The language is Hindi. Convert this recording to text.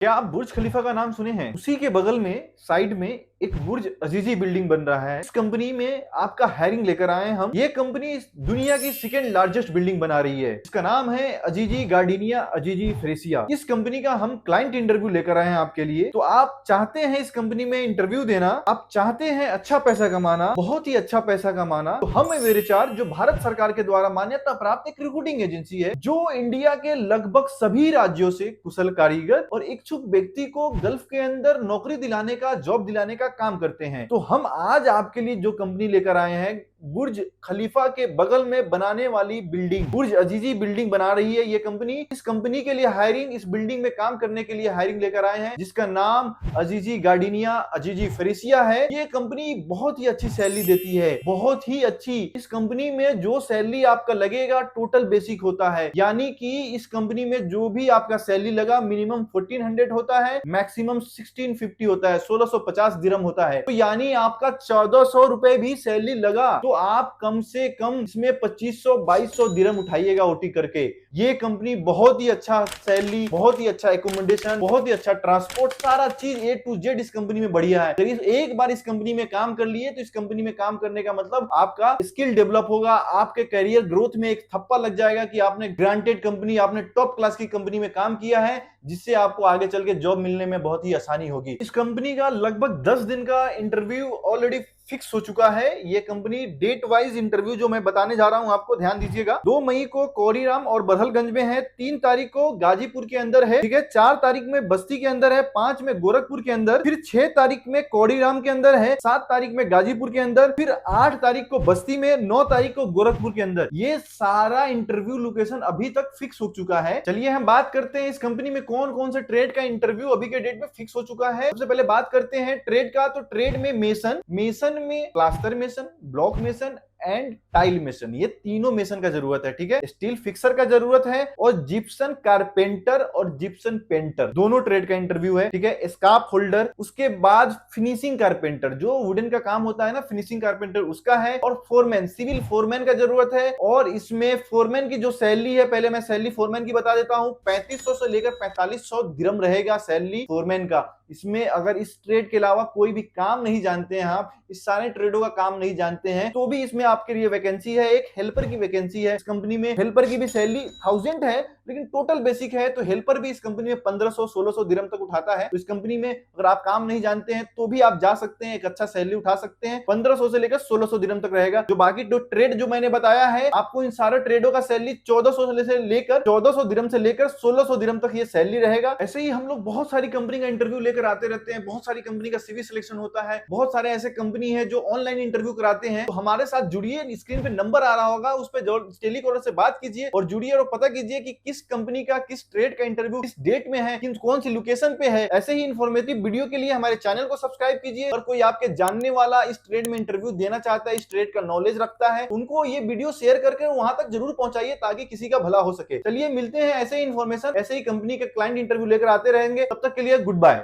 क्या आप बुर्ज खलीफा का नाम सुने हैं? उसी के बगल में साइड में एक बुर्ज अजीजी बिल्डिंग बन रहा है। इस कंपनी में आपका हायरिंग लेकर आए हैं हम। ये कंपनी दुनिया की सेकेंड लार्जेस्ट बिल्डिंग बना रही है। इसका नाम है अजीजी गार्डिनिया अजीजी फ्रेसिया। इस कंपनी का हम क्लाइंट इंटरव्यू लेकर आए हैं आपके लिए। तो आप चाहते हैं इस कंपनी में इंटरव्यू देना, आप चाहते हैं अच्छा पैसा कमाना, बहुत ही अच्छा पैसा कमाना, तो हम वेरिचार जो भारत सरकार के द्वारा मान्यता प्राप्त एक रिक्रूटिंग एजेंसी है, जो इंडिया के लगभग सभी राज्यों से कुशल कारीगर और इच्छुक व्यक्ति को गल्फ के अंदर नौकरी दिलाने का, जॉब दिलाने का काम करते हैं। तो हम आज आपके लिए जो कंपनी लेकर आए हैं, बुर्ज खलीफा के बगल में बनाने वाली बिल्डिंग, बुर्ज अजीजी बिल्डिंग बना रही है ये कंपनी। इस कंपनी के लिए हायरिंग, इस बिल्डिंग में काम करने के लिए हायरिंग लेकर आए हैं, जिसका नाम अजीजी गार्डिनिया अजीजी फ्रेसिया है। ये कंपनी बहुत ही अच्छी सैलरी देती है, बहुत ही अच्छी। इस कंपनी में जो सैलरी आपका लगेगा टोटल बेसिक होता है, यानी कि इस कंपनी में जो भी आपका सैलरी लगा मिनिमम 1400 होता है, मैक्सिमम 1650 होता है, 1650 दिरहम होता है। तो यानी आपका 1400 रुपए भी सैलरी लगा तो आप कम से कम इसमें 2500-2200 दिरहम उठाइएगा ओटी करके। ये कंपनी बहुत ही अच्छा सैलरी, बहुत ही अच्छा एकोमोडेशन, बहुत ही अच्छा ट्रांसपोर्ट, सारा चीज ए टू जेड इस कंपनी में बढ़िया है। एक बार इस कंपनी में काम कर लिए तो इस कंपनी में काम करने का मतलब आपका स्किल डेवलप होगा, आपके करियर ग्रोथ में एक थप्पा लग जाएगा कि आपने ग्रांटेड कंपनी, आपने टॉप क्लास की कंपनी में काम किया है, जिससे आपको आगे चल के जॉब मिलने में बहुत ही आसानी होगी। इस कंपनी का लगभग 10 दिन का इंटरव्यू ऑलरेडी फिक्स हो चुका है। ये कंपनी डेट वाइज इंटरव्यू जो मैं बताने जा रहा हूं आपको, ध्यान दीजिएगा। 2 मई को कोरीराम और बरहलगंज में है, 3 तारीख को गाजीपुर के अंदर है, ठीक है, 4 तारीख में बस्ती के अंदर है, 5 में गोरखपुर के अंदर, फिर 6 तारीख में कोरीराम के अंदर है, 7 तारीख में गाजीपुर के अंदर, फिर 8 तारीख को बस्ती में, 9 तारीख को गोरखपुर के अंदर। ये सारा इंटरव्यू लोकेशन अभी तक फिक्स हो चुका है। चलिए हम बात करते हैं इस कंपनी में कौन कौन से ट्रेड का इंटरव्यू अभी के डेट में फिक्स हो चुका है। सबसे पहले बात करते हैं ट्रेड का। तो ट्रेड में मेसन में plaster mason, block mason and tile mason, ये तीनों मेसन का जरूरत है, ठीक है। स्टील फिक्सर का जरूरत है और जिप्सन कारपेंटर और जिप्सन पेंटर, दोनों ट्रेड का इंटरव्यू है, ठीक है। स्कार्प होल्डर, उसके बाद फिनिशिंग कारपेंटर, जो वुडन का काम होता है ना, फिनिशिंग कारपेंटर उसका है, और फोरमैन, सिविल फोरमैन का जरूरत है। और इसमें फोरमैन की जो सैलरी है, पहले मैं सैलरी फोरमैन की बता देता हूं, 3500 से लेकर 4500 दिरहम रहेगा सैलरी फोरमैन का। इसमें अगर इस ट्रेड के अलावा कोई भी काम नहीं जानते हैं आप, इस सारे ट्रेडों का काम नहीं जानते हैं, तो भी इसमें आपके लिए वैकेंसी है। एक हेल्पर की वैकेंसी है इस कंपनी में। हेल्पर की भी सैलरी 1000 है, लेकिन टोटल बेसिक है, तो हेल्पर भी इस कंपनी में 1500-1600 दिरहम तक उठाता है। तो इस कंपनी में अगर आप काम नहीं जानते हैं तो भी आप जा सकते हैं, एक अच्छा सैलरी उठा सकते हैं। 1500 से लेकर 1600 दिरहम तक रहेगा। जो बाकी जो ट्रेड जो मैंने बताया है आपको, इन सारे ट्रेडों का सैलरी 1400 से लेकर 1400 दिरहम से लेकर 1600 दिरहम तक ये सैलरी रहेगा। ऐसे ही हम लोग बहुत सारी कंपनी का इंटरव्यू लेकर आते रहते हैं, बहुत सारी कंपनी का सीवी सिलेक्शन होता है, बहुत सारे ऐसे कंपनी है जो ऑनलाइन इंटरव्यू कराते हैं। तो हमारे साथ जुड़िए, स्क्रीन पे नंबर आ रहा होगा, उस पे टेलीकॉलर से बात कीजिए और जुड़िए और पता कीजिए कि किस कंपनी का, किस ट्रेड का इंटरव्यू किस डेट में है, कौन सी लोकेशन पे है। ऐसे ही इंफॉर्मेटिव वीडियो के लिए हमारे चैनल को सब्सक्राइब कीजिए। और कोई आपके जानने वाला इस ट्रेड में इंटरव्यू देना चाहता है, इस ट्रेड का नॉलेज रखता है, उनको ये वीडियो शेयर करके वहां तक जरूर पहुंचाइए ताकि किसी का भला हो सके। चलिए मिलते हैं ऐसे ही इंफॉर्मेशन, ऐसे ही कंपनी के क्लाइंट इंटरव्यू लेकर आते रहेंगे। तब तक के लिए गुड बाय।